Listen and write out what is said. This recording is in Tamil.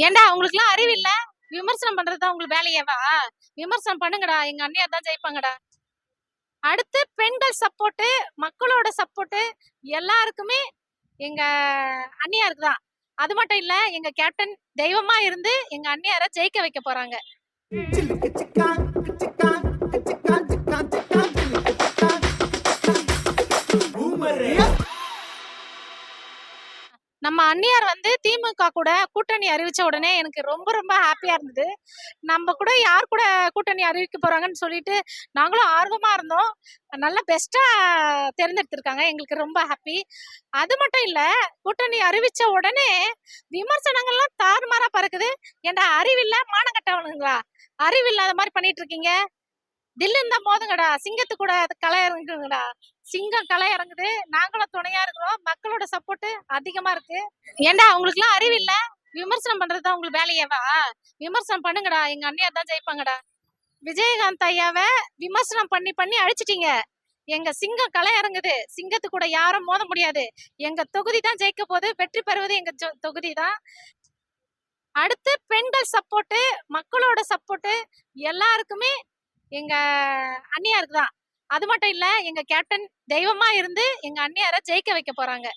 ஏன்டா உங்களுக்குலாம் அறிவு இல்ல? விமர்சனம் பண்றதுதான் உங்களுக்கு வேலையேவா? விமர்சனம் பண்ணுங்கடா. எங்க அண்ணியார் தான் ஜெயிப்பாங்கடா. அடுத்து பெண்கள் சப்போர்ட்டு, மக்களோட சப்போர்ட்டு எல்லாருக்குமே எங்க அண்ணியாருக்கு தான். அது மட்டும் இல்ல, எங்க கேப்டன் தெய்வமா இருந்து எங்க அண்ணியார ஜெயிக்க வைக்க போறாங்க. நம்ம அண்ணியார் வந்து திமுக கூட கூட்டணி அறிவிச்ச உடனே எனக்கு ரொம்ப ரொம்ப ஹாப்பியா இருந்தது. நம்ம கூட யார் கூட கூட்டணி அறிவிக்க போறாங்கன்னு சொல்லிட்டு நாங்களும் ஆர்வமா இருந்தோம். நல்லா பெஸ்ட்டா தேர்ந்தெடுத்திருக்காங்க. எங்களுக்கு ரொம்ப ஹாப்பி. அது மட்டும் இல்ல, கூட்டணி அறிவிச்ச உடனே விமர்சனங்கள்லாம் தாறுமாறா பறக்குது. ஏன்டா அறிவில்ல, மானம் கெட்டவனுங்களா? அறிவில்லாத மாரி பண்ணிட்டு இருக்கீங்க. தில்லு இருந்தா போதுங்கடா. சிங்கத்து கூட களை இறங்குங்கடா. சிங்கம் களை இறங்குது. நாங்களும் துணையா இருக்கிறோம். மக்களோட சப்போர்ட் அதிகமா இருக்கு. ஏன்டா உங்களுக்குலாம் அறிவு இல்ல? விமர்சனம் பண்றதுதான் உங்களுக்கு வேலையேவா? விமர்சனம் பண்ணுங்கடா. எங்க அண்ணியார் தான் ஜெயிப்பாங்கடா. விஜயகாந்த் ஐயாவ விமர்சனம் பண்ணி பண்ணி அழிச்சிட்டீங்க. எங்க சிங்கம் களை இறங்குது. சிங்கத்து கூட யாரும் மோத முடியாது. எங்க தொகுதி தான் ஜெயிக்க போகுது. வெற்றி பெறுவது எங்க தொகுதி தான். அடுத்து பெண்கள் சப்போர்ட், மக்களோட சப்போர்ட் எல்லாருக்குமே எங்க அண்ணியாருக்கு தான். அது மட்டும் இல்ல, எங்க கேப்டன் தெய்வமா இருந்து எங்க அண்ணியார ஜெயிக்க வைக்க போறாங்க.